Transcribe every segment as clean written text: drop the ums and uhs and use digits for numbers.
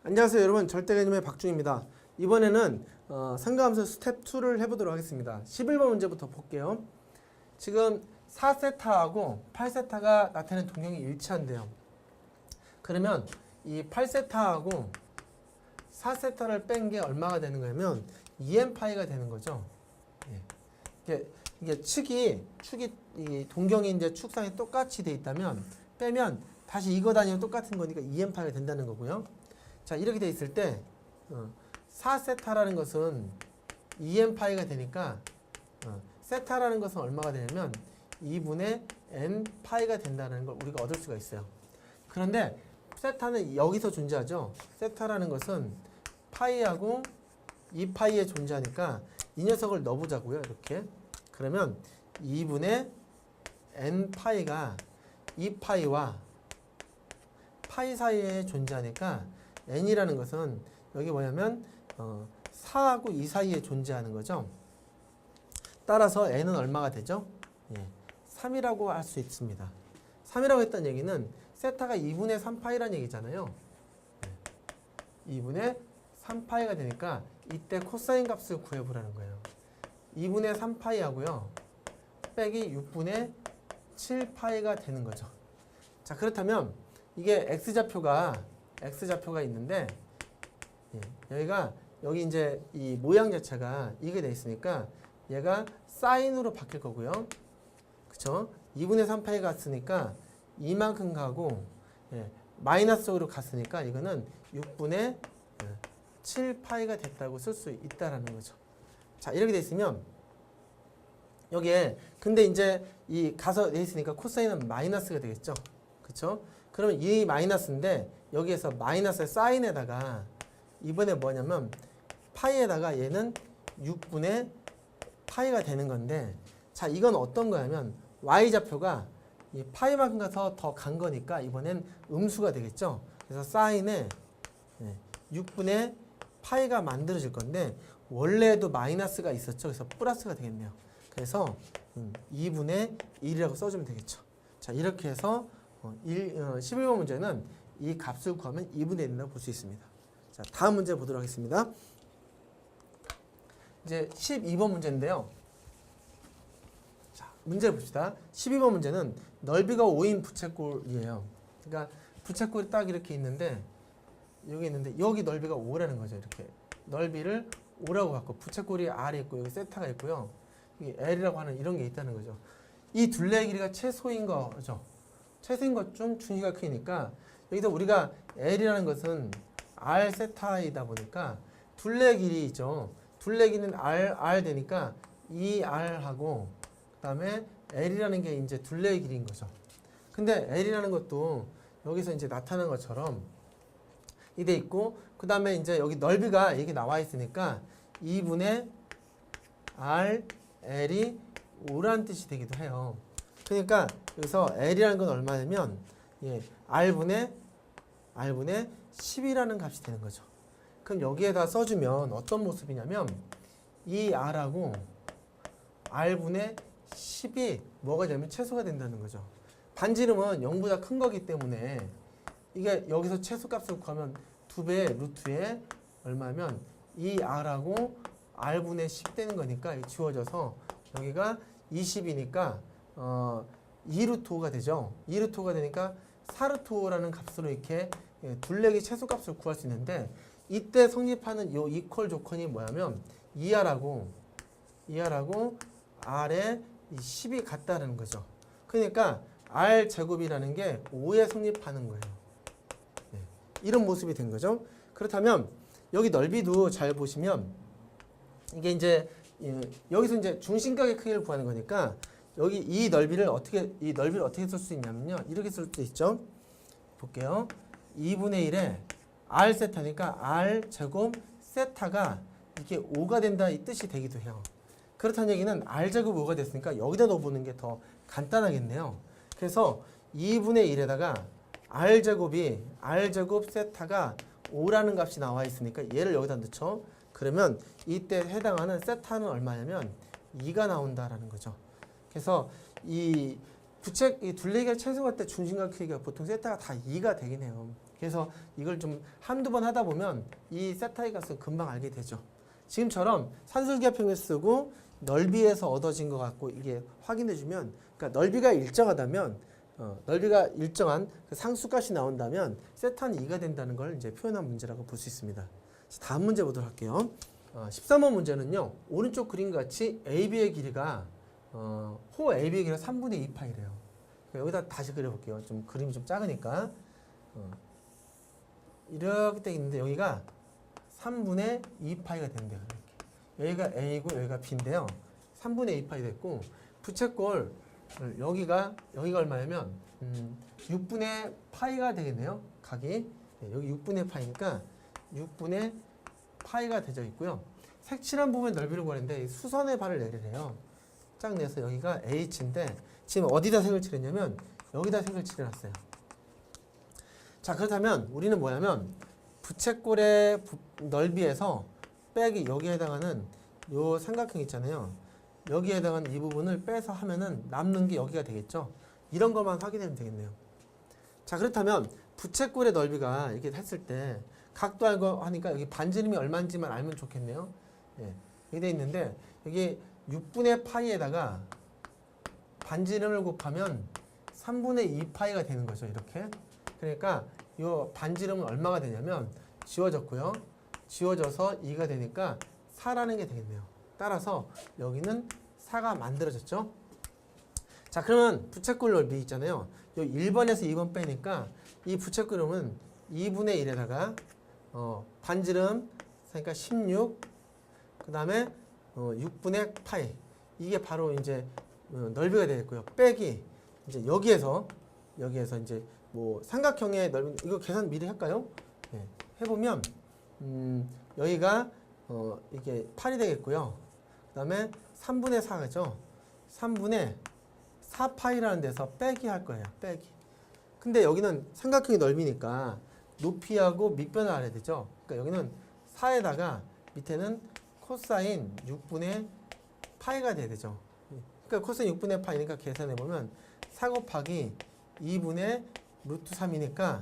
안녕하세요 여러분, 절대개념의 박중입니다. 이번에는 상가함수 스텝 2를 해보도록 하겠습니다. 11번 문제부터 볼게요. 지금 4세타하고 8세타가 나타내는 동형이 일치한대요. 그러면 이 8세타하고 4세타를 뺀 게 얼마가 되는 거냐면 2n파이가 되는 거죠. 예. 이게 축이 이 동경이 이제 축상에 똑같이 돼 있다면 빼면 다시 이거 단위랑 똑같은 거니까 2n파이가 된다는 거고요. 자, 이렇게 돼 있을 때 4세타라는 것은 2n파이가 되니까 세타라는 것은 얼마가 되냐면 2분의 n파이가 된다는 걸 우리가 얻을 수가 있어요. 그런데 세타는 여기서 존재하죠. 세타라는 것은 파이하고 2파이에 존재하니까 이 녀석을 넣어보자고요. 이렇게. 그러면 2분의 n파이가 2파이와 파이 사이에 존재하니까 n이라는 것은 여기 뭐냐면 4하고 2 사이에 존재하는 거죠. 따라서 n은 얼마가 되죠? 3이라고 할 수 있습니다. 3이라고 했다는 얘기는 세타가 2분의 3파이라는 얘기잖아요. 2분의 3파이가 되니까 이때 코사인 값을 구해보라는 거예요. 2분의 3파이 하고요. 빼기 6분의 7파이가 되는 거죠. 자, 그렇다면 이게 x좌표가 있는데 여기 이제 이 모양 자체가 이게 돼 있으니까 얘가 사인으로 바뀔 거고요. 그쵸? 2분의 3파이 갔으니까 이만큼 가고 마이너스쪽으로 갔으니까 이거는 6분의 7파이가 됐다고 쓸 수 있다라는 거죠. 자, 이렇게 돼 있으면 여기에 근데 이제 이 가서 돼 있으니까 코사인은 마이너스가 되겠죠. 그쵸? 그러면 이 마이너스인데 여기에서 마이너스의 사인에다가 이번에 뭐냐면 파이에다가 얘는 6분의 파이가 되는 건데, 자, 이건 어떤 거냐면 y좌표가 이 파이만큼 가서 더 간 거니까 이번엔 음수가 되겠죠. 그래서 사인에 6분의 파이가 만들어질 건데 원래도 마이너스가 있었죠. 그래서 플러스가 되겠네요. 그래서 2분의 1이라고 써주면 되겠죠. 자, 이렇게 해서 11번 문제는 이 값을 구하면 2분의 1이라고 볼 수 있습니다. 자, 다음 문제 보도록 하겠습니다. 이제 12번 문제인데요. 자, 문제 봅시다. 12번 문제는 넓이가 5인 부채꼴이에요. 그러니까 부채꼴이 딱 이렇게 있는데 여기 있는데 여기 넓이가 5라는 거죠. 이렇게 넓이를 5라고 갖고 부채꼴이 R이 있고 여기 세타가 있고요. 여기 L이라고 하는 이런 게 있다는 거죠. 이 둘레의 길이가 최소인 거죠. 최소인 것 중 중위가 크니까 여기서 우리가 L이라는 것은 R 세타이다 보니까 둘레 길이죠. 둘레 길이는 R 되니까 이 R하고 그다음에 L이라는 게 이제 둘레의 길이인 거죠. 근데 L이라는 것도 여기서 이제 나타난 것처럼 이 돼 있고 그다음에 이제 여기 넓이가 이게 나와 있으니까 2분의 R L이 5라는 뜻이 되기도 해요. 그러니까 여기서 L이라는 건 얼마냐면 R분의 10이라는 값이 되는 거죠. 그럼 여기에다 써주면 어떤 모습이냐면 이 R하고 R분의 10이 뭐가 되면 최소가 된다는 거죠. 반지름은 0보다 큰 거기 때문에 이게 여기서 최소값을 구하면 2배의 루트에 얼마면 이 R하고 R분의 10 되는 거니까 지워져서 여기가 20이니까 2루트 5가 되죠. 2루트 5가 되니까 4루트 5라는 값으로 이렇게 둘레기 최소값을 구할 수 있는데 이때 성립하는 요 이퀄 조건이 뭐냐면 2R하고 R에 10이 같다는 거죠. 그러니까 R 제곱이라는 게 5에 성립하는 거예요. 이런 모습이 된 거죠. 그렇다면 여기 넓이도 잘 보시면 이게 이제 여기서 이제 중심각의 크기를 구하는 거니까 여기 이 넓이를 어떻게 쓸 수 있냐면요. 이렇게 쓸 수 있죠. 볼게요. 2분의 1에 R 세타니까 R 제곱 세타가 이렇게 5가 된다 이 뜻이 되기도 해요. 그렇다는 얘기는 R 제곱 5가 됐으니까 여기다 넣어보는 게 더 간단하겠네요. 그래서 2분의 1에다가 R 제곱 세타가 5라는 값이 나와 있으니까 얘를 여기다 넣죠. 그러면 이때 해당하는 세타는 얼마냐면 2가 나온다라는 거죠. 그래서 이 둘레기가 최소할 때 중심각 크기가 보통 세타가 다 2가 되긴 해요. 그래서 이걸 좀 한두 번 하다 보면 이 세타의 값을 금방 알게 되죠. 지금처럼 산술기하평을 쓰고 넓이에서 얻어진 것 같고 이게 확인해 주면, 그러니까 넓이가 일정하다면 넓이가 일정한 그 상수값이 나온다면 세타는 2가 된다는 걸 이제 표현한 문제라고 볼 수 있습니다. 다음 문제 보도록 할게요. 13번 문제는요. 오른쪽 그림과 같이 AB의 길이가 호 AB의 길이가 3분의 2파이래요. 여기다 다시 그려볼게요. 좀 그림이 좀 작으니까 이렇게 돼 있는데 여기가 3분의 2파이가 된대요. 이렇게. 여기가 A고 여기가 B인데요. 3분의 2파이 됐고 부채꼴 여기가 얼마냐면 6분의 파이가 되겠네요. 각이 여기 6분의 파이니까 6분의 파이가 되져 있고요. 색칠한 부분의 넓이를 구하는데 수선의 발을 내리래요. 쫙 내서 여기가 H인데 지금 어디다 색을 칠했냐면 여기다 색을 칠해놨어요. 자, 그렇다면 우리는 뭐냐면 부채꼴의 넓이에서 빼기 여기에 해당하는 요 삼각형 있잖아요. 여기에 해당하는 이 부분을 빼서 하면은 남는 게 여기가 되겠죠. 이런 것만 확인하면 되겠네요. 자, 그렇다면 부채꼴의 넓이가 이렇게 했을 때 각도 알고 하니까 여기 반지름이 얼마인지만 알면 좋겠네요. 예, 이게 돼 있는데 여기 6분의 파이에다가 반지름을 곱하면 3분의 2파이가 되는 거죠. 이렇게. 그러니까 이 반지름은 얼마가 되냐면 지워졌고요. 지워져서 2가 되니까 4라는 게 되겠네요. 따라서 여기는 4가 만들어졌죠. 자, 그러면 부채꼴 넓이 있잖아요. 이 1번에서 2번 빼니까 이 부채꼴은 2분의 1에다가 반지름 그러니까 16, 그 다음에 6분의 파이, 이게 바로 이제 넓이가 되겠고요. 빼기 이제 여기에서 이제 뭐 삼각형의 넓이, 이거 계산 미리 할까요? 네, 해보면 여기가 이게 8이 되겠고요. 그 다음에 3분의 4죠. 3분의 4파이라는 데서 빼기 할 거예요. 빼기. 근데 여기는 삼각형의 넓이니까 높이하고 밑변을 알아야 되죠. 그러니까 여기는 4에다가 밑에는 코사인 6분의 파이가 돼야 되죠. 그러니까 코사인 6분의 파이니까 계산해보면 4 곱하기 2분의 루트 3이니까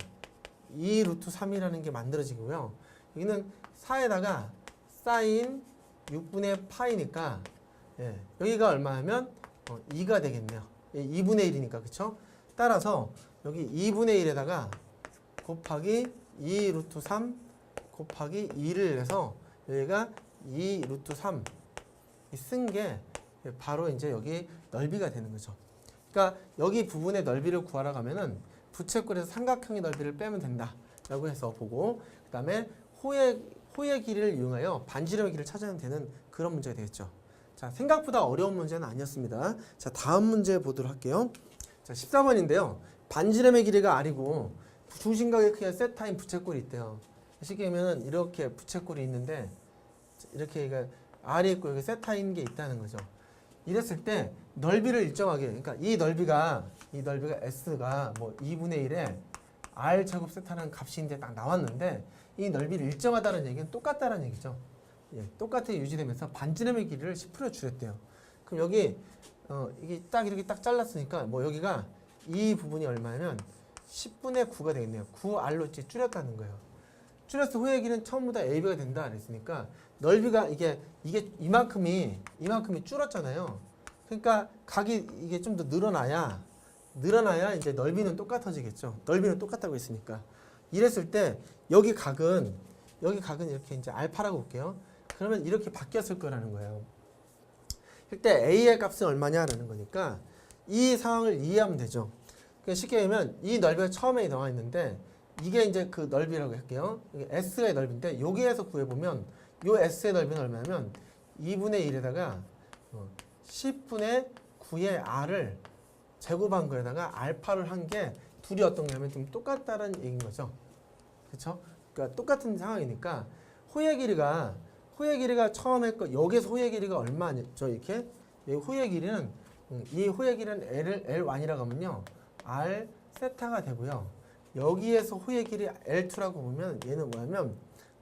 2 루트 3이라는 게 만들어지고요. 여기는 4에다가 사인 6분의 파이니까 예, 여기가 얼마냐면 2가 되겠네요. 2분의 1이니까 그쵸? 따라서 여기 2분의 1에다가 곱하기 2 루트 3 곱하기 2를 해서 여기가 2 루트 3 쓴 게 바로 이제 여기 넓이가 되는 거죠. 그러니까 여기 부분의 넓이를 구하러 가면은 부채꼴에서 삼각형의 넓이를 빼면 된다라고 해서 보고, 그 다음에 호의 길이를 이용하여 반지름의 길이를 찾아내면 되는 그런 문제가 되겠죠. 자, 생각보다 어려운 문제는 아니었습니다. 자, 다음 문제 보도록 할게요. 자, 14번인데요. 반지름의 길이가 R이고 중심각의 크기가 세타인 부채꼴이 있대요. 쉽게 얘기하면 이렇게 부채꼴이 있는데 이렇게 R이 있고 여기 세타인 게 있다는 거죠. 이랬을 때 넓이를 일정하게, 그러니까 이 넓이가 S가 뭐 2분의 1에 R 제곱 세타라는 값이 이제 딱 나왔는데 이 넓이를 일정하다는 얘기는 똑같다는 얘기죠. 예, 똑같이 유지되면서 반지름의 길이를 10% 줄였대요. 그럼 여기 이게 딱 이렇게 딱 잘랐으니까 뭐 여기가 이 부분이 얼마냐면 10분의 9가 되겠네요. 9R로 이제 줄였다는 거예요. 줄여서 호의 길이는 처음보다 AB가 된다 그랬으니까 넓이가 이게 이만큼이 줄었잖아요. 그러니까 각이 이게 좀 더 늘어나야 이제 넓이는 똑같아지겠죠. 넓이는 똑같다고 했으니까. 이랬을 때 여기 각은 이렇게 이제 알파라고 볼게요. 그러면 이렇게 바뀌었을 거라는 거예요. 이때 A의 값은 얼마냐라는 거니까 이 상황을 이해하면 되죠. 그러니까 쉽게 얘기하면 이 넓이가 처음에 나와 있는데 이게 이제 그 넓이라고 할게요. 이게 S의 넓이인데 여기에서 구해보면 요 S의 넓이는 얼마냐면 2분의 1에다가 10분의 9의 R을 제곱한 거에다가 알파를 한 게 둘이 어떤 거냐면 좀 똑같다는 얘기인 거죠. 그렇죠? 그러니까 똑같은 상황이니까 호의 길이가 처음에 거 여기에서 호의 길이가 얼마죠? 이렇게 이 호의 길이는 L1이라고 하면요. R 세타가 되고요. 여기에서 호의 길이 L2라고 보면 얘는 뭐냐면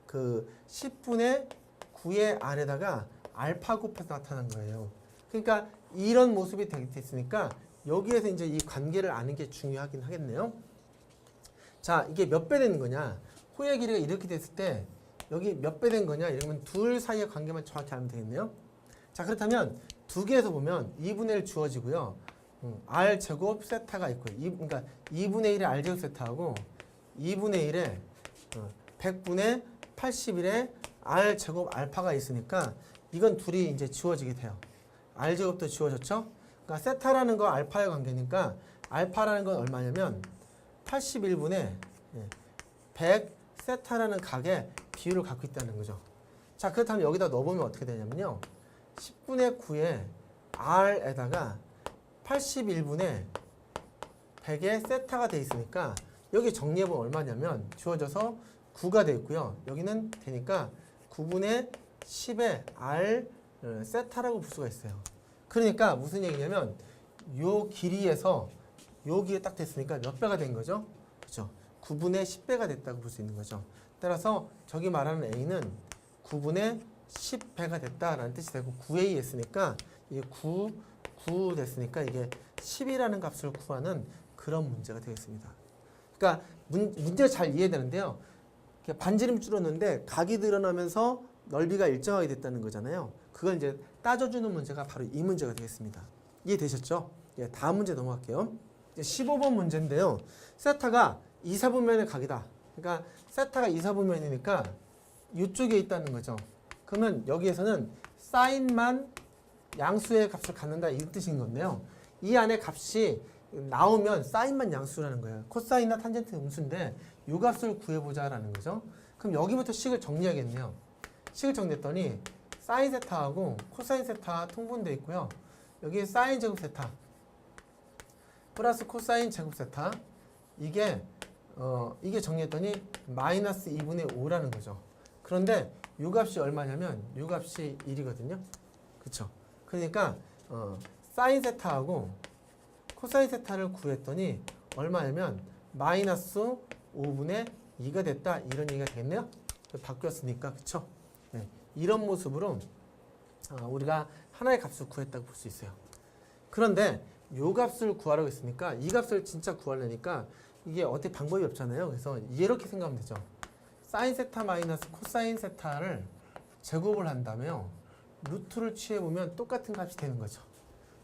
그 10분의 9의 R에다가 알파 곱해서 나타난 거예요. 그러니까 이런 모습이 되겠으니까 여기에서 이제 이 관계를 아는 게 중요하긴 하겠네요. 자, 이게 몇 배 되는 거냐? 호의 길이가 이렇게 됐을 때 여기 몇 배 된 거냐? 이러면 둘 사이의 관계만 정확히 알면 되겠네요. 자, 그렇다면 두 개에서 보면 2분의 1 주어지고요. r 제곱 세타가 있고요. 그러니까 2분의 1의 r 제곱 세타하고 2분의 1의 100분의 81의 r 제곱 알파가 있으니까 이건 둘이 이제 지워지게 돼요. r 제곱도 지워졌죠? 그러니까 세타라는 거 알파의 관계니까 알파라는 건 얼마냐면 81분의 100 세타라는 각의 비율을 갖고 있다는 거죠. 자, 그렇다면 여기다 넣어보면 어떻게 되냐면요. 10분의 9의 r에다가 81분의 100의 세타가 돼 있으니까 여기 정리해보면 얼마냐면 주어져서 9가 돼 있고요. 여기는 되니까 9분의 10의 r 세타라고 볼 수가 있어요. 그러니까 무슨 얘기냐면 요 길이에서 요 길이 딱 됐으니까 몇 배가 된 거죠? 그렇죠? 9분의 10배가 됐다고 볼 수 있는 거죠. 따라서 저기 말하는 a는 9분의 10배가 됐다라는 뜻이 되고 9a 했으니까 이게 9 됐으니까 이게 10이라는 값을 구하는 그런 문제가 되겠습니다. 그러니까 문제가 잘 이해되는데요. 반지름 줄었는데 각이 드러나면서 넓이가 일정하게 됐다는 거잖아요. 그걸 이제 따져주는 문제가 바로 이 문제가 되겠습니다. 이해되셨죠? 예, 다음 문제 넘어갈게요. 15번 문제인데요. 세타가 2사분면의 각이다. 그러니까 세타가 2사분면이니까 이쪽에 있다는 거죠. 그러면 여기에서는 사인만 양수의 값을 갖는다 이 뜻인 건데요. 이 안에 값이 나오면 사인만 양수라는 거예요. 코사인이나 탄젠트 음수인데 이 값을 구해보자라는 거죠. 그럼 여기부터 식을 정리하겠네요. 식을 정리했더니 사인 세타하고 코사인 세타 통분되어 있고요. 여기 사인 제곱 세타 플러스 코사인 제곱 세타 이게 정리했더니 마이너스 2분의 5라는 거죠. 그런데 이 값이 얼마냐면 이 값이 1이거든요. 그쵸? 그러니까 사인 세타하고 코사인 세타를 구했더니 얼마냐면 마이너스 5분의 2가 됐다 이런 얘기가 되겠네요. 바뀌었으니까 그쵸? 네. 이런 모습으로 우리가 하나의 값을 구했다고 볼 수 있어요. 그런데 이 값을 구하라고 했으니까 이 값을 진짜 구하려니까 이게 어떻게 방법이 없잖아요. 그래서 이렇게 생각하면 되죠. 사인 세타 마이너스 코사인 세타를 제곱을 한다며 루트를 취해보면 똑같은 값이 되는 거죠.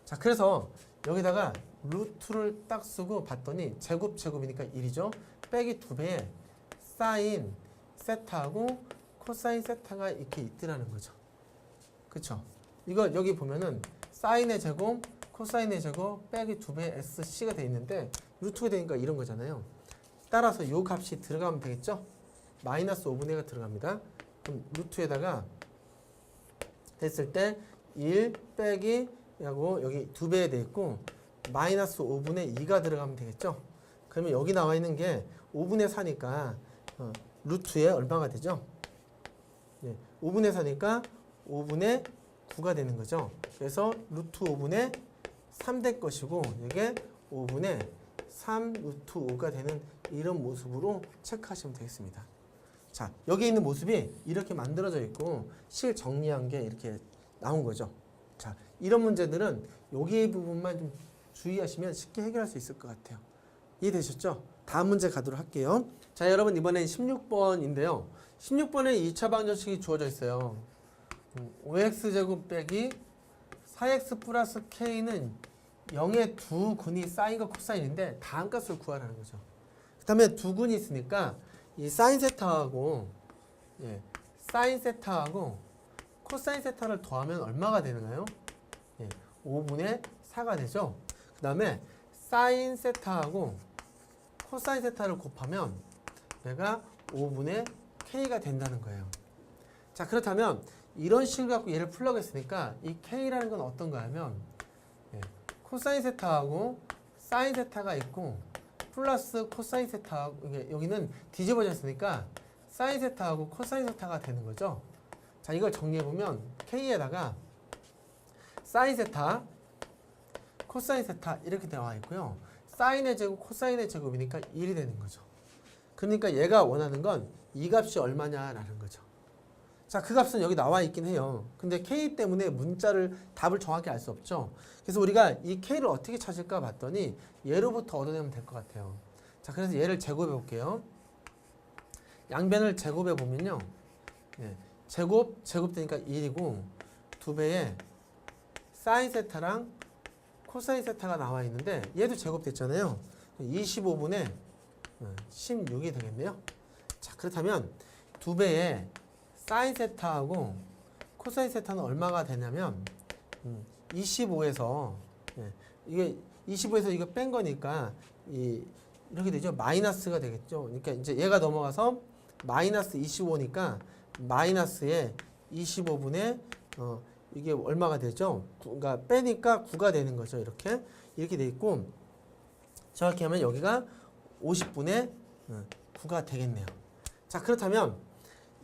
자, 그래서 여기다가 루트를 딱 쓰고 봤더니 제곱이니까 1이죠. 빼기 2배에 사인 세타하고 코사인 세타가 이렇게 있더라는 거죠. 그쵸? 이거 여기 보면은 사인의 제곱, 코사인의 제곱 빼기 2배의 SC가 돼 있는데 루트가 되니까 이런 거잖아요. 따라서 이 값이 들어가면 되겠죠? 마이너스 5분의 1가 들어갑니다. 그럼 루트에다가 됐을 때 1 빼기 하고 여기 2배에 돼 있고 마이너스 5분의 2가 들어가면 되겠죠? 그러면 여기 나와 있는 게 5분의 4니까 루트에 얼마가 되죠? 네, 5분의 4니까 5분의 9가 되는 거죠. 그래서 루트 5분의 3 될 것이고 이게 5분의 3 루트 5가 되는 이런 모습으로 체크하시면 되겠습니다. 자, 여기 있는 모습이 이렇게 만들어져 있고 실 정리한 게 이렇게 나온 거죠. 자, 이런 문제들은 여기 부분만 좀 주의하시면 쉽게 해결할 수 있을 것 같아요. 이해되셨죠? 다음 문제 가도록 할게요. 자, 여러분 이번엔 16번인데요. 16번에 2차 방정식이 주어져 있어요. 5x제곱 빼기 4x 플러스 k는 0의 두 근이 사인과 코사인인데 다음 값을 구하라는 거죠. 그 다음에 두 근이 있으니까 이 사인 세타하고 사인 세타하고 코사인 세타를 더하면 얼마가 되나요? 5분의 4가 되죠. 그 다음에 사인 세타하고 코사인 세타를 곱하면 얘가 5분의 k가 된다는 거예요. 자, 그렇다면 이런 식을 갖고 얘를 풀려고 했으니까 이 k라는 건 어떤가 하면 코사인 세타하고 사인 세타가 있고 플러스 코사인 세타하고 여기는 뒤집어져 있으니까 사인 세타하고 코사인 세타가 되는 거죠. 자, 이걸 정리해보면 k에다가 사인 세타, 코사인 세타 이렇게 나와 있고요. 사인의 제곱, 코사인의 제곱이니까 1이 되는 거죠. 그러니까 얘가 원하는 건 이 값이 얼마냐라는 거죠. 자, 그 값은 여기 나와 있긴 해요. 근데 k 때문에 문자를 답을 정확히 알 수 없죠. 그래서 우리가 이 k를 어떻게 찾을까 봤더니 얘로부터 얻어내면 될 것 같아요. 자, 그래서 얘를 제곱해 볼게요. 양변을 제곱해 보면요. 예, 제곱되니까 1이고 2배에 사인 세타랑 코사인 세타가 나와 있는데 얘도 제곱됐잖아요. 25분의 16이 되겠네요. 자, 그렇다면 2배에 사인 세타하고 코사인 세타는 얼마가 되냐면 25에서 이게 25에서 이거 뺀 거니까 이렇게 되죠. 마이너스가 되겠죠. 그러니까 이제 얘가 넘어가서 마이너스 25니까 마이너스에 25분의 이게 얼마가 되죠? 그러니까 빼니까 9가 되는 거죠. 이렇게 돼 있고 정확히 하면 여기가 50분의 9가 되겠네요. 자, 그렇다면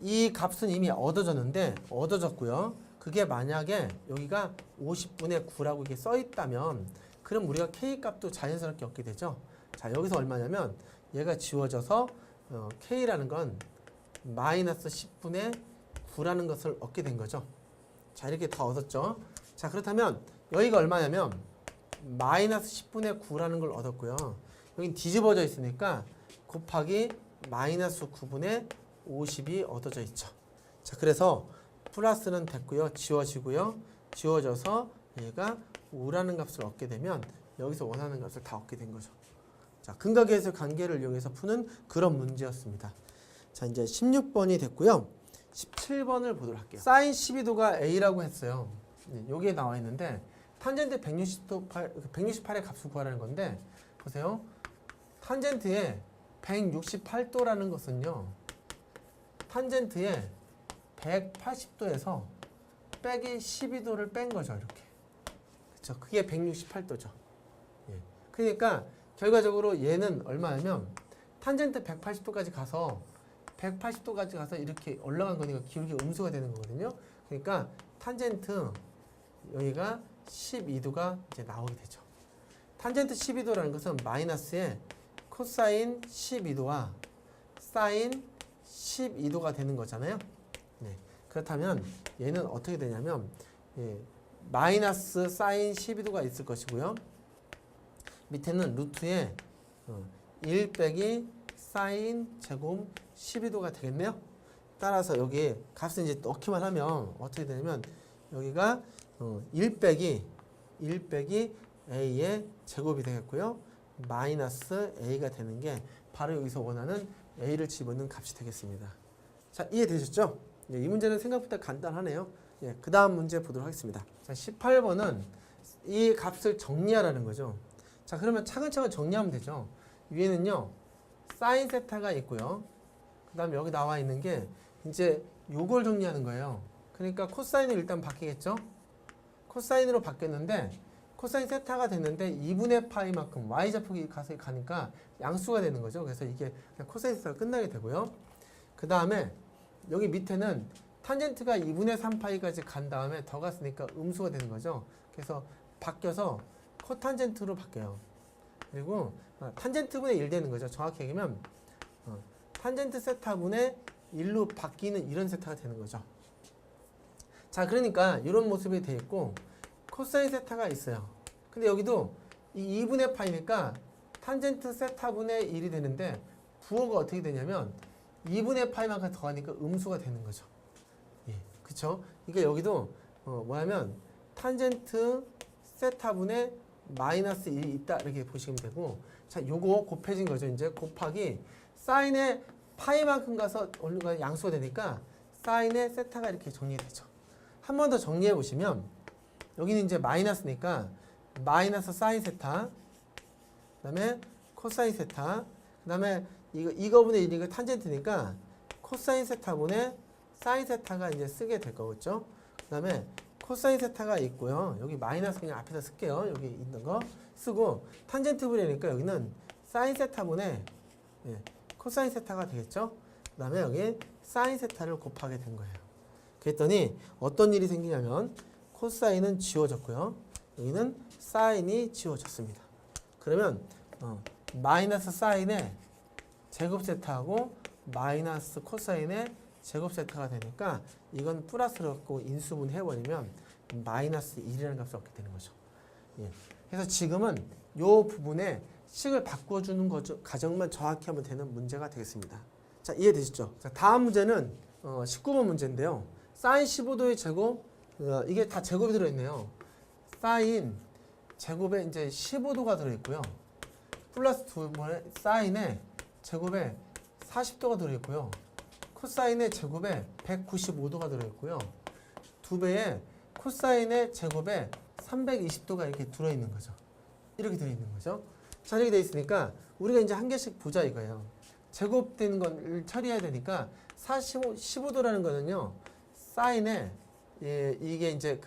이 값은 이미 얻어졌고요. 그게 만약에 여기가 50분의 9라고 이게 써 있다면 그럼 우리가 K 값도 자연스럽게 얻게 되죠. 자, 여기서 얼마냐면 얘가 지워져서 K라는 건 마이너스 10분의 9라는 것을 얻게 된 거죠. 자, 이렇게 다 얻었죠. 자, 그렇다면 여기가 얼마냐면 마이너스 10분의 9라는 걸 얻었고요. 여긴 뒤집어져 있으니까 곱하기 마이너스 9분의 50이 얻어져 있죠. 자, 그래서 플러스는 됐고요. 지워지고요. 지워져서 얘가 5라는 값을 얻게 되면 여기서 원하는 값을 다 얻게 된 거죠. 자, 근각계에서 관계를 이용해서 푸는 그런 문제였습니다. 자, 이제 16번이 됐고요. 17번을 보도록 할게요. 사인 12도가 A라고 했어요. 여기에 나와 있는데 탄젠트 168의 값을 구하라는 건데 보세요. 탄젠트에 168도라는 것은요. 탄젠트에 180도에서 빼기 12도를 뺀 거죠. 이렇게. 그렇죠. 그게 168도죠. 예. 그러니까 결과적으로 얘는 얼마냐면 탄젠트 180도까지 가서 이렇게 올라간 거니까 기울기 음수가 되는 거거든요. 그러니까 탄젠트 여기가 12도가 이제 나오게 되죠. 탄젠트 12도라는 것은 마이너스에 코사인 12도와 사인 12도가 되는 거잖아요. 네. 그렇다면 얘는 어떻게 되냐면 마이너스 사인 12도가 있을 것이고요. 밑에는 루트에 1 빼기 사인 제곱 12도가 되겠네요. 따라서 여기 값을 이제 넣기만 하면 어떻게 되냐면 여기가 1 빼기 a의 제곱이 되겠고요. 마이너스 a가 되는 게 바로 여기서 원하는 a를 집어넣는 값이 되겠습니다. 자, 이해되셨죠? 이 문제는 생각보다 간단하네요. 예, 그 다음 문제 보도록 하겠습니다. 자, 18번은 이 값을 정리하라는 거죠. 자, 그러면 차근차근 정리하면 되죠. 위에는요, 사인 세타가 있고요. 그 다음에 여기 나와 있는 게 이제 요걸 정리하는 거예요. 그러니까 코사인이 일단 바뀌겠죠? 코사인으로 바뀌었는데 코사인 세타가 됐는데 2분의 파이만큼 y좌표기 가서 가니까 양수가 되는 거죠. 그래서 이게 그냥 코사인 세타가 끝나게 되고요. 그 다음에 여기 밑에는 탄젠트가 2분의 3파이까지 간 다음에 더 갔으니까 음수가 되는 거죠. 그래서 바뀌어서 코탄젠트로 바뀌어요. 그리고 탄젠트분의 1 되는 거죠. 정확히 얘기하면 탄젠트 세타분의 1로 바뀌는 이런 세타가 되는 거죠. 자, 그러니까 이런 모습이 되어 있고 코사인 세타가 있어요. 근데 여기도 이 2분의 파이니까 탄젠트 세타분의 1이 되는데 부호가 어떻게 되냐면 2분의 파이만큼 더하니까 음수가 되는 거죠. 예, 그쵸? 그러니까 여기도 뭐냐면 탄젠트 세타분의 마이너스 1이 있다 이렇게 보시면 되고, 자, 요거 곱해진 거죠. 이제 곱하기 사인의 파이만큼 가서 얼른가 양수가 되니까 사인의 세타가 이렇게 정리되죠. 한 번 더 정리해 보시면 여기는 이제 마이너스니까 마이너스 사인 세타, 그 다음에 코사인 세타, 그 다음에 이거분의 1이니까 탄젠트니까 코사인 세타분의 사인 세타가 이제 쓰게 될 거겠죠. 그 다음에 코사인 세타가 있고요. 여기 마이너스 그냥 앞에다 쓸게요. 여기 있는 거 쓰고 탄젠트 분이니까 여기는 사인 세타분의 코사인 세타가 되겠죠. 그 다음에 여기 사인 세타를 곱하게 된 거예요. 그랬더니 어떤 일이 생기냐면 코사인은 지워졌고요. 여기는 사인이 지워졌습니다. 그러면 마이너스 사인의 제곱 세타하고 마이너스 코사인의 제곱 세타가 되니까 이건 플러스로 갖고 인수분 해버리면 마이너스 1이라는 값을 얻게 되는 거죠. 예. 그래서 지금은 이 부분에 식을 바꿔주는 과정만 정확히 하면 되는 문제가 되겠습니다. 자, 이해되시죠? 자, 다음 문제는 19번 문제인데요. 사인 15도의 제곱, 이게 다 제곱이 들어있네요. 사인 제곱에 이제 15도가 들어있고요. 플러스 2번에 사인에 제곱에 40도가 들어있고요. 코사인의 제곱에 195도가 들어있고요. 2배에 코사인의 제곱에 320도가 이렇게 들어있는 거죠. 이렇게 들어있는 거죠. 자, 이렇게 되어 있으니까 우리가 이제 한 개씩 보자 이거예요. 제곱되는 걸 처리해야 되니까 15도라는 거는요. 사인에 이게 이제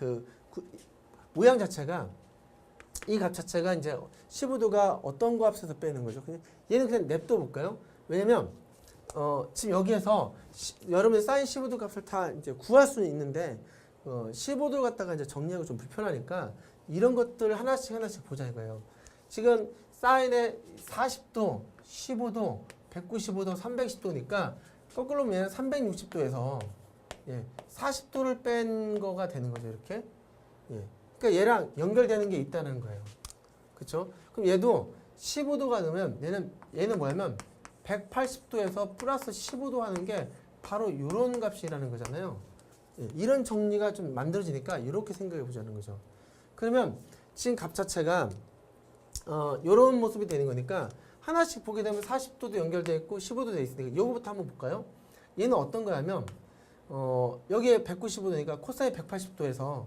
모양 자체가 이 값 자체가 이제 15도가 어떤 값에서 빼는 거죠. 얘는 그냥 냅둬 볼까요? 왜냐면 지금 여기에서 여러분의 사인 15도 값을 다 이제 구할 수는 있는데 15도를 갖다가 이제 정리하기 좀 불편하니까 이런 것들을 하나씩 보자 이거예요. 지금 사인의 40도, 15도, 195도, 310도니까 거꾸로 보면 360도에서 40도를 뺀 거가 되는 거죠. 이렇게. 그러니까 얘랑 연결되는 게 있다는 거예요. 그렇죠? 그럼 얘도 15도가 되면 얘는 뭐냐면 180도에서 플러스 15도 하는 게 바로 이런 값이라는 거잖아요. 이런 정리가 좀 만들어지니까 이렇게 생각해 보자는 거죠. 그러면 지금 값 자체가 이런 모습이 되는 거니까 하나씩 보게 되면 40도도 연결되어 있고 15도 되어 있으니까 이거부터 한번 볼까요? 얘는 어떤 거냐면 여기에 195도니까 코사인 180도에서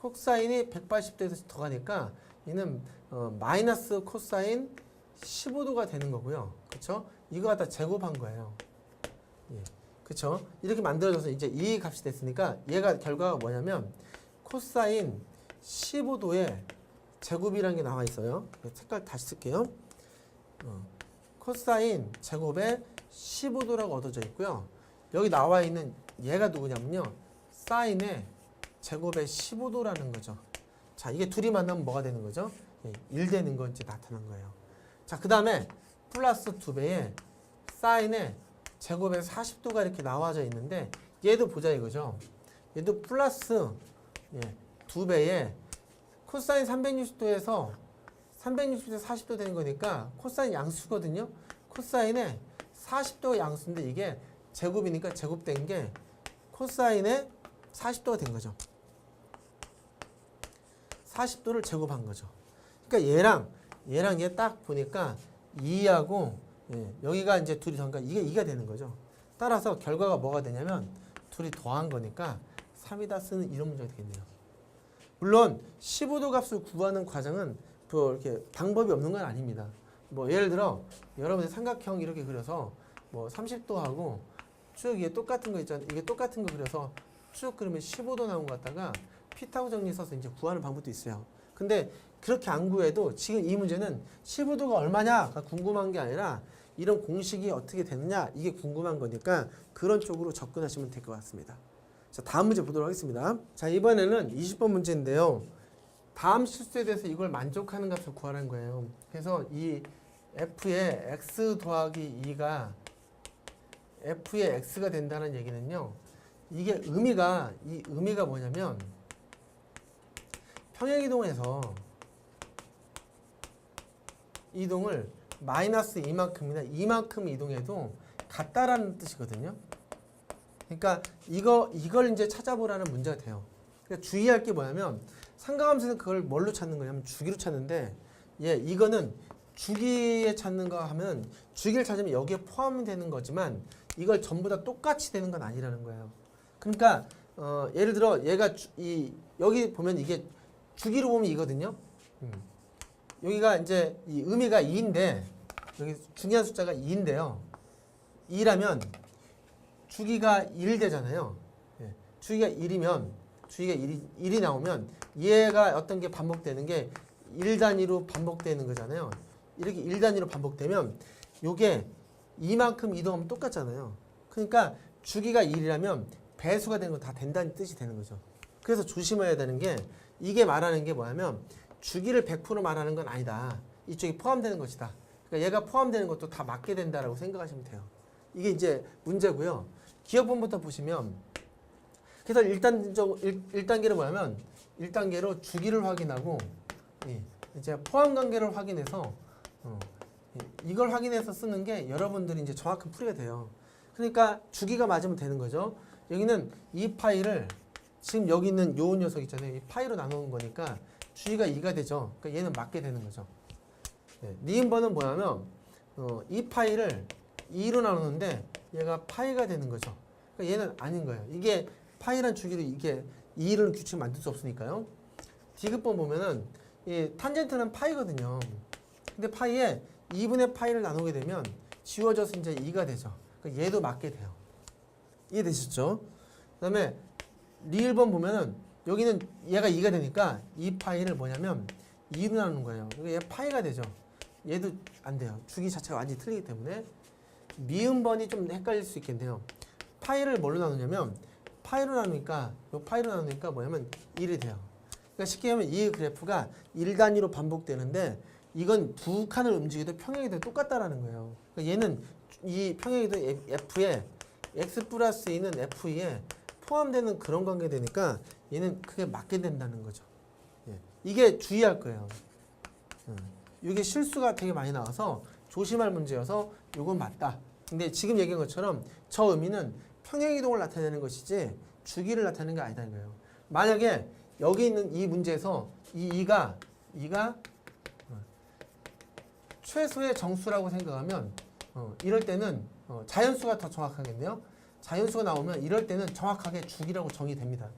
코사인이 180도에서 더 가니까 얘는 마이너스 코사인 15도가 되는 거고요. 그렇죠? 이거 갖다 제곱한 거예요. 그렇죠? 이렇게 만들어져서 이제 이 값이 됐으니까 얘가 결과가 뭐냐면 코사인 15도의 제곱이라는 게 나와 있어요. 색깔 다시 쓸게요. 코사인 제곱에 15도라고 얻어져 있고요. 여기 나와 있는 얘가 누구냐면요. 사인의 제곱에 15도라는 거죠. 자, 이게 둘이 만나면 뭐가 되는 거죠? 1 되는 거 이제 나타난 거예요. 자, 그 다음에 플러스 2배에 사인의 제곱에 40도가 이렇게 나와져 있는데 얘도 보자 이거죠. 얘도 플러스 2배에 코사인 360도에서 360도 40도 되는 거니까 코사인 양수거든요. 코사인에 40도가 양수인데 이게 제곱이니까 제곱된 게 코사인에 40도가 된 거죠. 40도를 제곱한 거죠. 그러니까 얘랑 얘 딱 보니까 2하고 여기가 이제 둘이 더니까 이게 2가 되는 거죠. 따라서 결과가 뭐가 되냐면 둘이 더한 거니까 3이다 쓰는 이런 문제가 되겠네요. 물론 15도 값을 구하는 과정은 뭐 이렇게 방법이 없는 건 아닙니다. 뭐 예를 들어 여러분이 삼각형 이렇게 그려서 뭐 30도 하고 쭉 이게 똑같은 거 있잖아요. 이게 똑같은 거 그려서 쭉 그러면 15도 나온 거 갖다가 피타고 정리 써서 이제 구하는 방법도 있어요. 근데 그렇게 안 구해도 지금 이 문제는 15도가 얼마냐가 궁금한 게 아니라 이런 공식이 어떻게 되느냐 이게 궁금한 거니까 그런 쪽으로 접근하시면 될 것 같습니다. 자, 다음 문제 보도록 하겠습니다. 자, 이번에는 20번 문제인데요. 다음 실수에 대해서 이걸 만족하는 값을 구하라는 거예요. 그래서 이 f의 x 더하기 2가 f의 x가 된다는 얘기는요. 이게 의미가 뭐냐면 평행이동에서 이동을 마이너스 이만큼이나 이만큼 이동해도 같다라는 뜻이거든요. 그러니까 이걸 이제 찾아보라는 문제가 돼요. 그러니까 주의할 게 뭐냐면 삼각함수는 그걸 뭘로 찾는 거냐면 주기로 찾는데 이거는 주기에 찾는 거 하면 주기를 찾으면 여기에 포함되는 거지만 이걸 전부 다 똑같이 되는 건 아니라는 거예요. 그러니까 예를 들어 얘가 여기 보면 이게 주기로 보면 이거든요. 여기가 이제 이 의미가 2인데 여기 중요한 숫자가 2인데요. 2라면 주기가 1 되잖아요. 주기가 1이면 주기가 1이 나오면 얘가 어떤 게 반복되는 게 1단위로 반복되는 거잖아요. 이렇게 1단위로 반복되면 요게 이만큼 이동하면 똑같잖아요. 그러니까 주기가 1이라면 배수가 되는 건 다 된다는 뜻이 되는 거죠. 그래서 조심해야 되는 게 이게 말하는 게 뭐냐면 주기를 100% 말하는 건 아니다. 이쪽이 포함되는 것이다. 그러니까 얘가 포함되는 것도 다 맞게 된다라고 생각하시면 돼요. 이게 이제 문제고요. 기억본부터 보시면 그래서 1단계는 뭐냐면 1단계로 주기를 확인하고 이제 포함 관계를 확인해서 이걸 확인해서 쓰는 게 여러분들이 이제 정확한 풀이가 돼요. 그러니까 주기가 맞으면 되는 거죠. 여기는 이 파이를 지금 여기 있는 요 녀석 있잖아요. 이 파이로 나누는 거니까 주기가 2가 되죠. 그러니까 얘는 맞게 되는 거죠. 니은번은 뭐냐면 이 파이를 2로 나누는데 얘가 파이가 되는 거죠. 그러니까 얘는 아닌 거예요. 이게 파이란 주기로 이게 2를 규칙 만들 수 없으니까요. 디귿번 보면은 이 탄젠트는 파이거든요. 근데 파이에 2분의 파이를 나누게 되면 지워져서 이제 2가 되죠. 그러니까 얘도 맞게 돼요. 이해되셨죠? 그 다음에 리을번 보면은 여기는 얘가 2가 되니까 이 파이를 뭐냐면 2로 나누는 거예요. 그러니까 얘 파이가 되죠. 얘도 안 돼요. 주기 자체가 완전히 틀리기 때문에. 미음번이 좀 헷갈릴 수 있겠네요. 파이를 뭘로 나누냐면 파이로 나누니까 요 파이로 나누니까 뭐냐면 1이 돼요. 그러니까 쉽게 하면 이 그래프가 1단위로 반복되는데 이건 두 칸을 움직여도 평행이 도 똑같다라는 거예요. 그러니까 얘는 이 평행이도 F에 X 플러스 E는 F에 포함되는 그런 관계 되니까 얘는 그게 맞게 된다는 거죠. 이게 주의할 거예요. 이게 실수가 되게 많이 나와서 조심할 문제여서 이건 맞다. 근데 지금 얘기한 것처럼 저 의미는 평행이동을 나타내는 것이지 주기를 나타내는 게 아니다 이거예요. 만약에 여기 있는 이 문제에서 이가 최소의 정수라고 생각하면 이럴 때는 자연수가 더 정확하겠네요. 자연수가 나오면 이럴 때는 정확하게 주기라고 정의됩니다.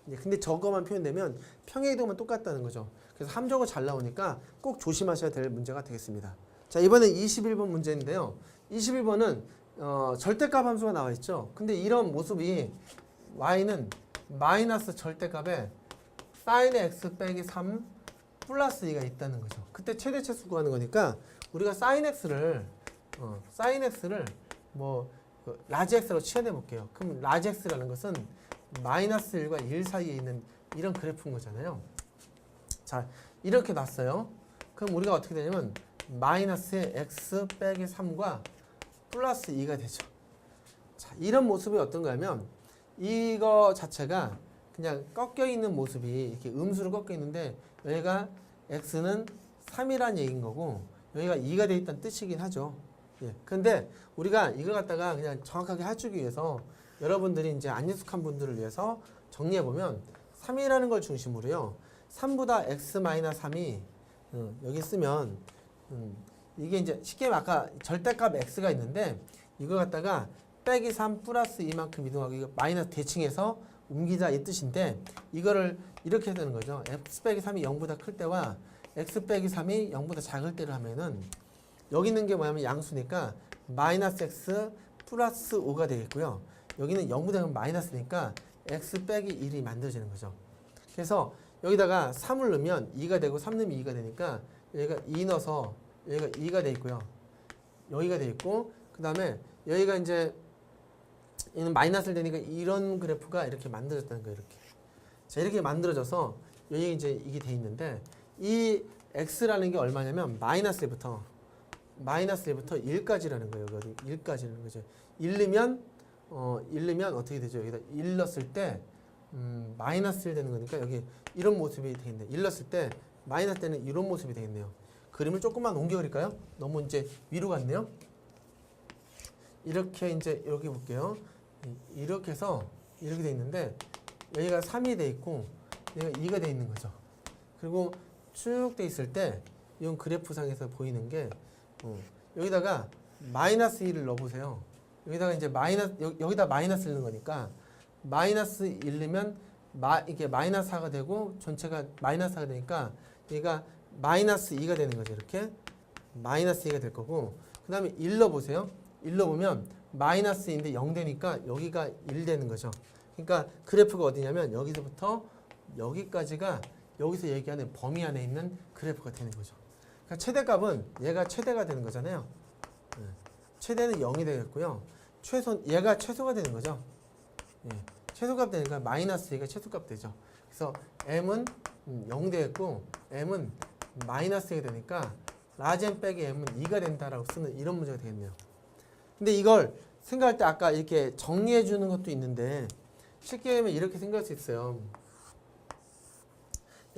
근데 저거만 표현되면 평행이동만 똑같다는 거죠. 그래서 함정은 잘 나오니까 꼭 조심하셔야 될 문제가 되겠습니다. 자, 이번엔 21번 문제인데요. 21번은 절대값 함수가 나와 있죠. 근데 이런 모습이 y는 마이너스 절대값에 sin x 빼기 3 플러스 2가 있다는 거죠. 그때 최대치수 구하는 거니까 우리가 sin x를 뭐 라지 x로 치환해 볼게요. 그럼 라지 x라는 것은 마이너스 1과 1 사이에 있는 이런 그래프인 거잖아요. 자, 이렇게 놨어요. 그럼 우리가 어떻게 되냐면 마이너스의 x 빼기 3과 플러스 2가 되죠. 자, 이런 모습이 어떤가 하면 이거 자체가 그냥 꺾여 있는 모습이 이렇게 음수로 꺾여 있는데 여기가 x는 3이란 얘기인 거고 여기가 2가 돼 있다는 뜻이긴 하죠. 근데 우리가 이걸 갖다가 그냥 정확하게 해주기 위해서 여러분들이 이제 안 익숙한 분들을 위해서 정리해 보면 3이라는 걸 중심으로요. 3보다 x-3이 여기 쓰면 이게 이제 쉽게 아까 절대값 x가 있는데 이걸 갖다가 빼기 3 플러스 2만큼 이동하고 이거 마이너스 대칭해서 옮기자 이 뜻인데 이거를 이렇게 해야 되는 거죠. x 빼기 3이 0보다 클 때와 x 빼기 3이 0보다 작을 때를 하면은 여기 있는 게 뭐냐면 양수니까 마이너스 x 플러스 5가 되겠고요. 여기는 0보다 마이너스니까 x 빼기 1이 만들어지는 거죠. 그래서 여기다가 3을 넣으면 2가 되고 3 넣으면 2가 되니까 여기가 2 넣어서 여기가 2가 돼 있고요. 여기가 돼 있고 그 다음에 여기가 이제 얘는 마이너스를 되니까 이런 그래프가 이렇게 만들어졌다는 거예요. 이렇게. 자, 이렇게 만들어져서 여기 이제 이게 돼 있는데 이 x라는 게 얼마냐면 마이너스 1부터 1까지라는 거예요. 여기 1까지라는 거죠. 1 넣으면 어떻게 되죠? 여기다 1 넣었을 때 마이너스 1 되는 거니까 여기 이런 모습이 돼 있네. 1 넣었을 때 마이너스 때는 이런 모습이 되겠네요. 그림을 조금만 옮겨 그릴까요? 너무 이제 위로 갔네요. 이렇게 이제 여기 볼게요. 이렇게 해서 이렇게 돼 있는데 여기가 3이 돼 있고 여기가 2가 돼 있는 거죠. 그리고 쭉 돼 있을 때 이건 그래프상에서 보이는 게 여기다가 마이너스 1을 넣어보세요. 여기다가 이제 여기다 마이너스 넣는 거니까 마이너스 1 넣으면 이게 마이너스 4가 되고 전체가 마이너스 4가 되니까 여기가 마이너스 2가 되는 거죠. 이렇게 마이너스 2가 될 거고 그 다음에 1 넣어보세요. 1 넣어보면 마이너스 2인데 0 되니까 여기가 1 되는 거죠. 그러니까 그래프가 어디냐면 여기서부터 여기까지가 여기서 얘기하는 범위 안에 있는 그래프가 되는 거죠. 그러니까 최대값은 얘가 최대가 되는 거잖아요. 최대는 0이 되겠고요. 얘가 최소가 되는 거죠. 최소값 되니까 마이너스 2가 최소값 되죠. 그래서 m은 0 되겠고 m은 마이너스 2가 되니까 라지 빼기 m은 2가 된다라고 쓰는 이런 문제가 되겠네요. 근데 이걸 생각할 때 아까 이렇게 정리해 주는 것도 있는데 쉽게 하면 이렇게 생각할 수 있어요.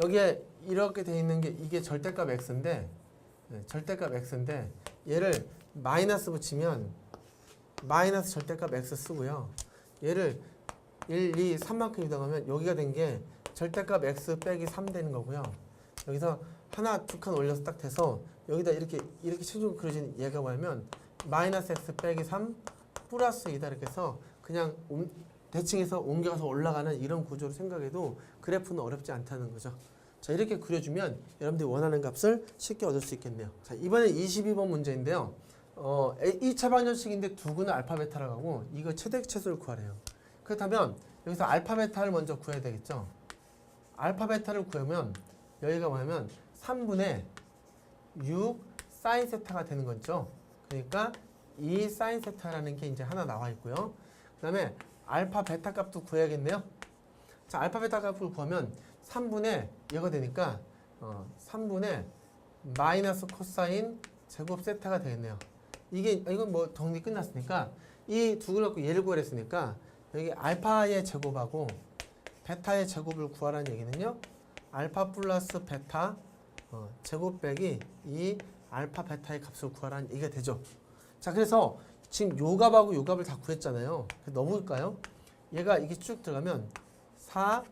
여기에 이렇게 돼 있는 게 이게 절대값 x인데 얘를 마이너스 붙이면 마이너스 절대값 x 쓰고요. 얘를 1, 2, 3만큼 이동하면 여기가 된 게 절대값 x 빼기 3 되는 거고요. 여기서 하나 두 칸 올려서 딱 돼서 여기다 이렇게 최종 그려진 얘가 뭐냐면 마이너스 x 빼기 3 플러스 2다 이렇게 해서 그냥 대칭해서 옮겨가서 올라가는 이런 구조로 생각해도 그래프는 어렵지 않다는 거죠. 자, 이렇게 그려주면 여러분들이 원하는 값을 쉽게 얻을 수 있겠네요. 자, 이번에 22번 문제인데요. 2차 방정식인데 두근은 알파 베타라고 하고 이거 최대 최소를 구하래요. 그렇다면 여기서 알파 베타를 먼저 구해야 되겠죠. 알파 베타를 구하면 여기가 뭐냐면 3분의 6 사인 세타가 되는 거죠. 그러니까 이 사인 세타라는 게 이제 하나 나와 있고요. 그 다음에 알파 베타 값도 구해야겠네요. 자, 알파 베타 값을 구하면 3분의 얘가 되니까 3분의 마이너스 코사인 제곱 세타가 되겠네요. 이건 뭐 정리 끝났으니까 이 두 개 갖고 얘를 구하랬으니까 여기 알파의 제곱하고 베타의 제곱을 구하라는 얘기는요. 알파 플러스 베타 제곱 빼기 이 알파 베타의 값을 구하라는 얘기가 되죠. 자, 그래서 지금 요 값하고 요 값을 다 구했잖아요. 넣어볼까요? 얘가 이게 쭉 들어가면 4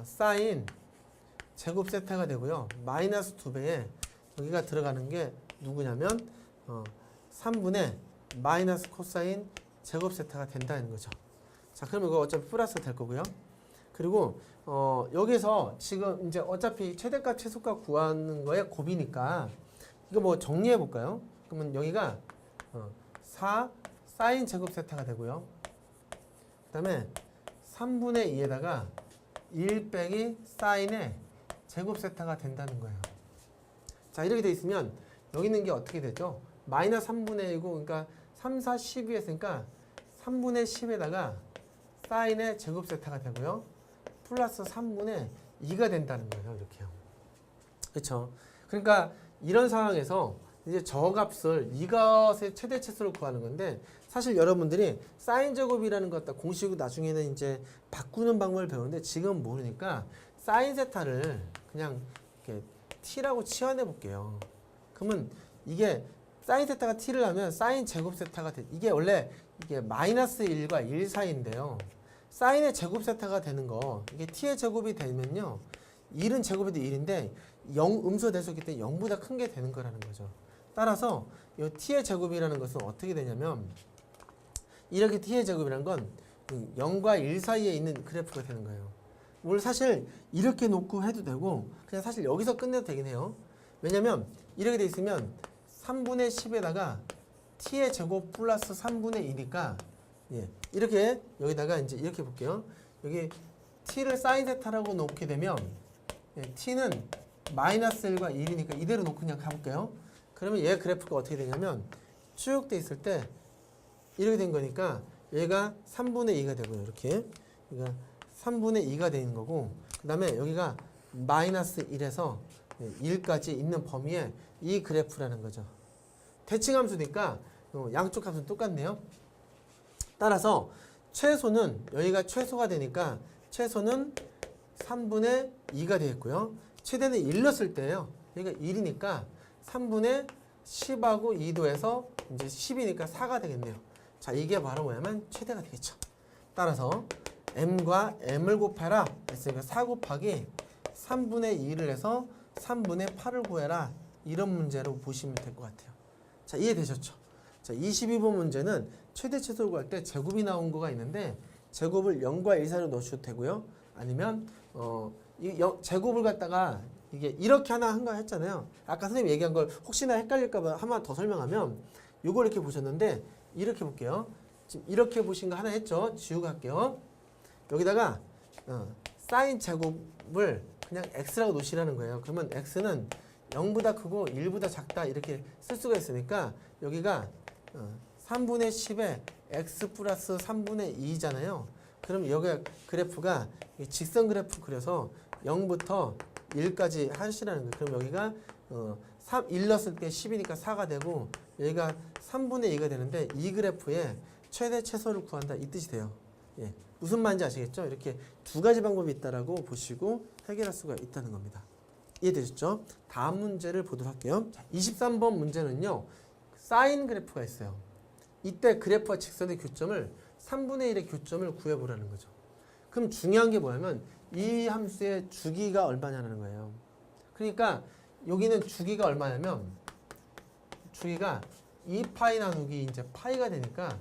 사인 제곱 세타가 되고요. 마이너스 2배에 여기가 들어가는 게 누구냐면 3분의 마이너스 코사인 제곱 세타가 된다는 거죠. 자, 그러면 이거 어차피 플러스 될 거고요. 그리고 여기서 지금 이제 어차피 최대값 최소값 구하는 거에 곱이니까 이거 뭐 정리해 볼까요? 그러면 여기가 4 사인 제곱 세타가 되고요. 그 다음에 3분의 2에다가 1 빼기 사인의 제곱 세타가 된다는 거예요. 자, 이렇게 돼 있으면 여기 있는 게 어떻게 되죠? 마이너스 3분의 1이고 그러니까 3, 4, 12 했으니까 3분의 10에다가 사인의 제곱 세타가 되고요. 플러스 3분의 2가 된다는 거예요. 이렇게요. 그렇죠? 그러니까 이런 상황에서 이제 저 값을 이것의 최대 최소를 구하는 건데 사실 여러분들이 사인 제곱이라는 것 갖다 공식으로 나중에는 이제 바꾸는 방법을 배우는데 지금 모르니까 사인 세타를 그냥 이렇게 t라고 치환해 볼게요. 그러면 이게 사인 세타가 t를 하면 사인 제곱 세타가 돼. 이게 원래 이게 마이너스 1과 1 사이인데요. 사인의 제곱 세타가 되는 거 이게 t의 제곱이 되면요. 1은 제곱이 돼 1인데 0 음수 대소기 때문에 0보다 큰 게 되는 거라는 거죠. 따라서 이 t의 제곱이라는 것은 어떻게 되냐면 이렇게 t의 제곱이라는 건 0과 1 사이에 있는 그래프가 되는 거예요. 물론 사실 이렇게 놓고 해도 되고 그냥 사실 여기서 끝내도 되긴 해요. 왜냐면 이렇게 돼 있으면 3분의 10에다가 t의 제곱 플러스 3분의 2니까 예, 이렇게 여기다가 이제 이렇게 볼게요. 여기 t를 사인 세타라고 놓게 되면 예, t는 마이너스 1과 1이니까 이대로 놓고 그냥 가볼게요. 그러면 얘 그래프가 어떻게 되냐면 쭉 돼 있을 때 이렇게 된 거니까 얘가 3분의 2가 되고요. 이렇게 그러니까 3분의 2가 되는 거고 그 다음에 여기가 마이너스 1에서 1까지 있는 범위에 이 그래프라는 거죠. 대칭함수니까 양쪽 값은 똑같네요. 따라서 최소는 여기가 최소가 되니까 최소는 3분의 2가 되겠고요. 최대는 1 넣었을 때예요. 여기가 1이니까 3분의 10하고 2도에서 이제 10이니까 4가 되겠네요. 자, 이게 바로 뭐냐면 최대가 되겠죠. 따라서 m과 m을 곱해라 했으니까 4 곱하기 3분의 2를 해서 3분의 8을 구해라. 이런 문제로 보시면 될 것 같아요. 자, 이해되셨죠? 자, 22번 문제는 최대 최소를 구할 때 제곱이 나온 거가 있는데 제곱을 0과 1 사이로 넣으셔도 되고요. 아니면 제곱을 갖다가 이게 이렇게 하나 한가 했잖아요. 아까 선생님 얘기한 걸 혹시나 헷갈릴까 봐 한 번 더 설명하면 요걸 이렇게 보셨는데 이렇게 볼게요. 지금 이렇게 보신 거 하나 했죠. 지우고 할게요. 여기다가 사인 제곱을 그냥 x라고 놓으시라는 거예요. 그러면 x는 0보다 크고 1보다 작다 이렇게 쓸 수가 있으니까 여기가 3분의 10에 x 플러스 3분의 2잖아요. 그럼 여기 그래프가 직선 그래프 그려서 0부터 1까지 하시라는 거예요. 그럼 여기가 1 넣었을 때 10이니까 4가 되고 여기가 3분의 2가 되는데 이 그래프에 최대 최소를 구한다 이 뜻이 돼요. 예. 무슨 말인지 아시겠죠? 이렇게 두 가지 방법이 있다라고 보시고 해결할 수가 있다는 겁니다. 이해되셨죠? 다음 문제를 보도록 할게요. 자, 23번 문제는요. 사인 그래프가 있어요. 이때 그래프와 직선의 교점을 3분의 1의 교점을 구해보라는 거죠. 그럼 중요한 게 뭐냐면 이 함수의 주기가 얼마냐는 거예요. 그러니까 여기는 주기가 얼마냐면 주기가 2파이 나누기 이제 파이가 되니까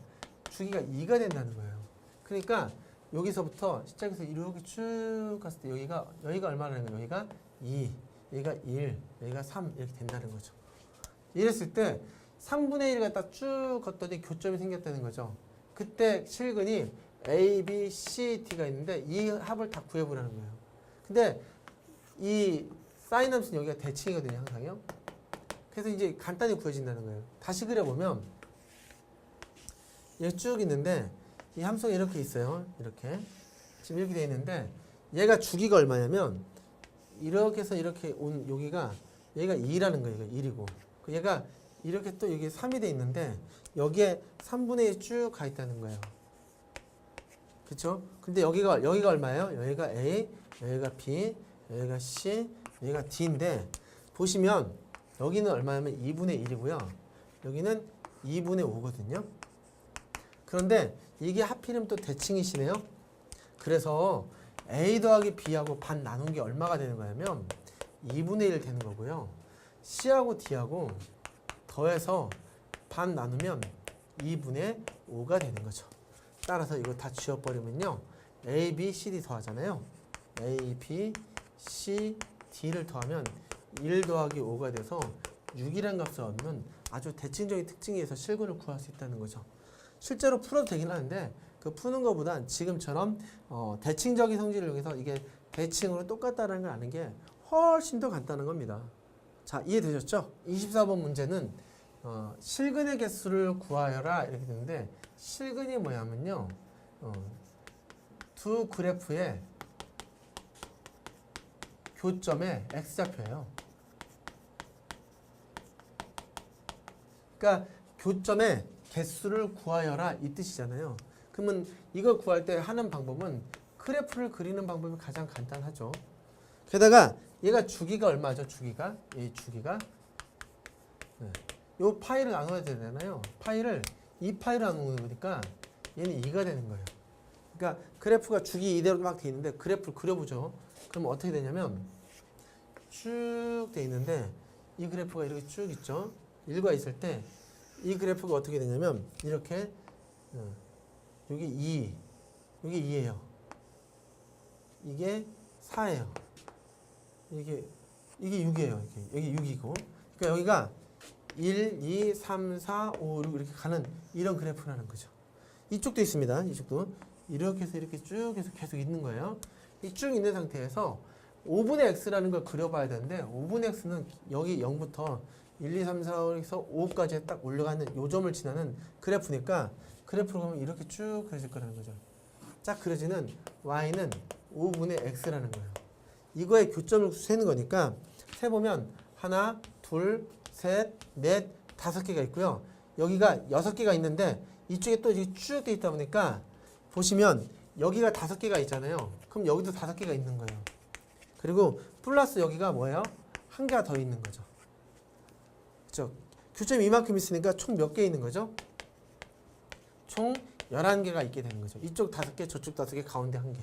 주기가 2가 된다는 거예요. 그러니까 여기서부터 시작해서 이렇게 쭉 갔을 때 여기가 얼마라는 거예요? 여기가 2, 여기가 1, 여기가 3 이렇게 된다는 거죠. 이랬을 때 3분의 1을 갖다 쭉 걷더니 교점이 생겼다는 거죠. 그때 실근이 A, B, C, D가 있는데 이 합을 다 구해보라는 거예요. 근데 이 사인 함수는 여기가 대칭이거든요, 항상요. 그래서 이제 간단히 구해진다는 거예요. 다시 그려보면 여기 쭉 있는데 이 함수가 이렇게 있어요. 이렇게 지금 이렇게 되어 있는데 얘가 주기가 얼마냐면 이렇게 해서 이렇게 온 여기가 얘가 2라는 거예요. 얘가 1이고 얘가 이렇게 또 여기 3이 돼 있는데 여기에 3분의 1 쭉 가 있다는 거예요. 그렇죠? 근데 여기가 얼마예요? 여기가 A, 여기가 B, 여기가 C, 여기가 D인데 보시면 여기는 얼마냐면 2분의 1이고요. 여기는 2분의 5거든요. 그런데 이게 하필이면 또 대칭이시네요. 그래서 A 더하기 B하고 반 나눈 게 얼마가 되는 거냐면 2분의 1 되는 거고요. C하고 D하고 더해서 반 나누면 2분의 5가 되는 거죠. 따라서 이거 다 지워버리면요. A, B, C, D 더하잖아요. A, B, C, D를 더하면 1 더하기 5가 돼서 6이라는 값을 얻으면 아주 대칭적인 특징에 의해서 실근을 구할 수 있다는 거죠. 실제로 풀어도 되긴 하는데 그 푸는 것보단 지금처럼 대칭적인 성질을 이용해서 이게 대칭으로 똑같다는 걸 아는 게 훨씬 더 간단한 겁니다. 자, 이해되셨죠? 24번 문제는 실근의 개수를 구하여라 이렇게 되는데 실근이 뭐냐면요. 두 그래프의 교점의 x좌표예요. 그러니까 교점의 개수를 구하여라 이 뜻이잖아요. 그러면 이걸 구할 때 하는 방법은 그래프를 그리는 방법이 가장 간단하죠. 게다가 얘가 주기가 얼마죠? 주기가 이 주기가 요 파이를 나눠야 되잖아요. 파이를 2파이로 나누는 거니까 얘는 2가 되는 거예요. 그러니까 그래프가 주기 이대로 막 돼 있는데 그래프를 그려보죠. 그럼 어떻게 되냐면 쭉 돼 있는데 이 그래프가 이렇게 쭉 있죠. 일과 있을 때 이 그래프가 어떻게 되냐면 이렇게 여기 2, 여기 2예요. 이게 4예요. 이게 6이에요. 여기 6이고. 그러니까 여기가 1, 2, 3, 4, 5, 6 이렇게 가는 이런 그래프라는 거죠. 이쪽도 있습니다. 이쪽도 이렇게 해서 이렇게 쭉 해서 계속 있는 거예요. 이 쭉 있는 상태에서 5분의 x라는 걸 그려봐야 되는데 5분의 x는 여기 0부터 1, 2, 3, 4에서 5까지 딱 올라가는 요 점을 지나는 그래프니까 그래프로 보면 이렇게 쭉 그려질 거라는 거죠. 딱 그려지는 y는 5분의 x라는 거예요. 이거의 교점을 세는 거니까 세보면 하나, 둘, 셋, 넷, 5개가 있고요. 여기가 6개가 있는데 이쪽에 또 쭉 돼 있다 보니까 보시면 여기가 5개가 있잖아요. 그럼 여기도 5개가 있는 거예요. 그리고 플러스 여기가 뭐예요? 한 개가 더 있는 거죠. 그렇죠? 교점이 이만큼 있으니까 총 몇 개 있는 거죠? 총 11개가 있게 되는 거죠. 이쪽 5개, 저쪽 5개, 가운데 1개.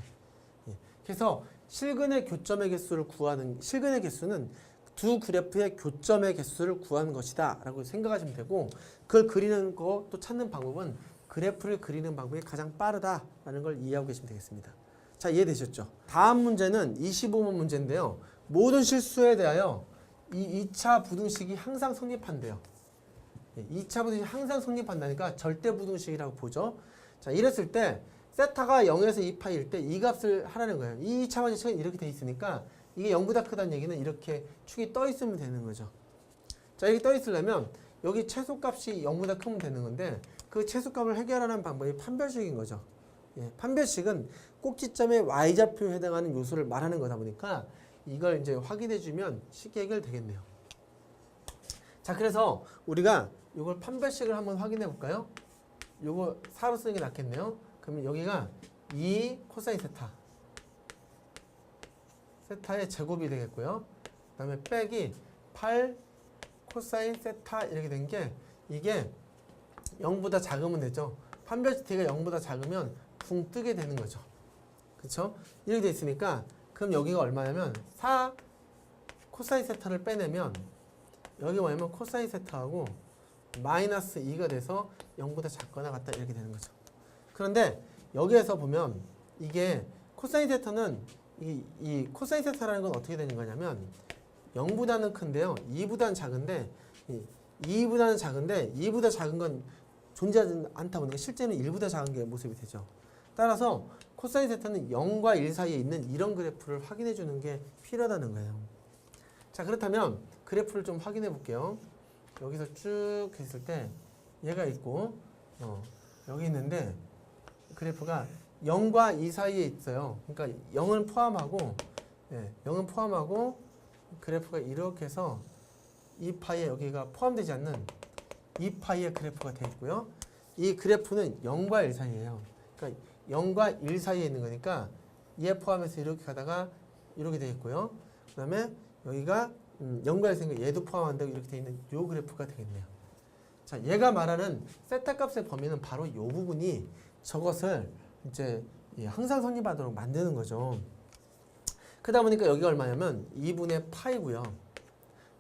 예. 그래서 실근의 교점의 개수를 구하는 실근의 개수는 두 그래프의 교점의 개수를 구하는 것이다 라고 생각하시면 되고 그걸 그리는 거 또 찾는 방법은 그래프를 그리는 방법이 가장 빠르다라는 걸 이해하고 계시면 되겠습니다. 자, 이해되셨죠? 다음 문제는 25번 문제인데요. 모든 실수에 대하여 이 2차 부등식이 항상 성립한대요. 2차 부등식이 항상 성립한다니까 절대 부등식이라고 보죠. 자, 이랬을 때 세타가 0에서 2파이일 때 이 값을 하라는 거예요. 이 2차 방정식은 이렇게 돼 있으니까 이게 0보다 크다는 얘기는 이렇게 축이 떠 있으면 되는 거죠. 자, 여기 떠 있으려면 여기 최소값이 0보다 크면 되는 건데 그 최소값을 해결하는 방법이 판별식인 거죠. 예, 판별식은 꼭지점의 y좌표에 해당하는 요소를 말하는 거다 보니까 이걸 이제 확인해 주면 쉽게 해결되겠네요. 자, 그래서 우리가 이걸 판별식을 한번 확인해 볼까요? 요거 4로 쓰는 게 낫겠네요. 그러면 여기가 2 코사인 세타. 세타의 제곱이 되겠고요. 그 다음에 빼기 8 코사인 세타 이렇게 된 게 이게 0보다 작으면 되죠. 판별식 t가 0보다 작으면 붕 뜨게 되는 거죠. 그쵸? 이렇게 돼 있으니까 그럼 여기가 얼마냐면 4 코사인 세타를 빼내면 여기 뭐냐면 코사인 세타하고 마이너스 2가 돼서 0보다 작거나 같다 이렇게 되는 거죠. 그런데 여기에서 보면 이게 코사인 세타는 이 코사인 세타라는 건 어떻게 되는 거냐면 0보다는 큰데요. 2보다는 작은데 2보다는 작은데 2보다 작은 건 존재하지 않다 보니까 실제는 1보다 작은 게 모습이 되죠. 따라서 코사인 세타는 0과 1 사이에 있는 이런 그래프를 확인해 주는 게 필요하다는 거예요. 자, 그렇다면 그래프를 좀 확인해 볼게요. 여기서 쭉 했을 때 얘가 있고 여기 있는데 그래프가 0과 2 사이에 있어요. 그러니까 0을 포함하고 0은 포함하고 그래프가 이렇게 해서 2파이에 여기가 포함되지 않는 2파이의 그래프가 되어 있고요. 이 그래프는 0과 1 사이에요. 그러니까 0과 1 사이에 있는 거니까 얘 포함해서 이렇게 가다가 이렇게 되어 있고요. 그 다음에 여기가 0과 1 사이니까 얘도 포함한다고 이렇게 되어 있는 요 그래프가 되겠네요. 자, 얘가 말하는 세타 값의 범위는 바로 이 부분이 저것을 이제 항상 성립하도록 만드는 거죠. 그러다 보니까 여기가 얼마냐면 2분의 파이고요.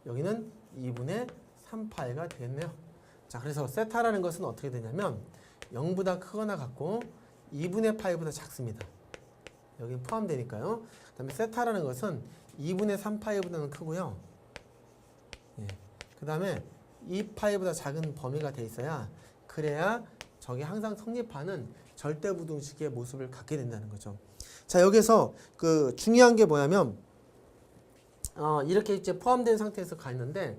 여기는 2분의 3파이가 되겠네요. 자, 그래서 세타라는 것은 어떻게 되냐면 0보다 크거나 같고 2분의 파이보다 작습니다. 여기 포함되니까요. 그 다음에 세타라는 것은 2분의 3파이보다는 크고요. 그 다음에 2파이보다 작은 범위가 돼 있어야 그래야 저게 항상 성립하는 절대부등식의 모습을 갖게 된다는 거죠. 자, 여기서 그 중요한 게 뭐냐면 이렇게 이제 포함된 상태에서 갔는데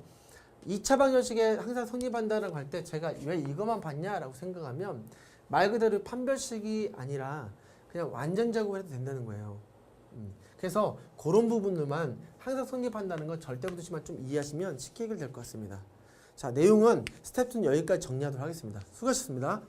2차 방정식에 항상 성립한다라고 할 때 제가 왜 이것만 봤냐라고 생각하면 말 그대로 판별식이 아니라 그냥 완전작업을 해도 된다는 거예요. 그래서 그런 부분들만 항상 성립한다는 건 절대부등식만 좀 이해하시면 쉽게 해결될 것 같습니다. 자, 내용은 스텝 2는 여기까지 정리하도록 하겠습니다. 수고하셨습니다.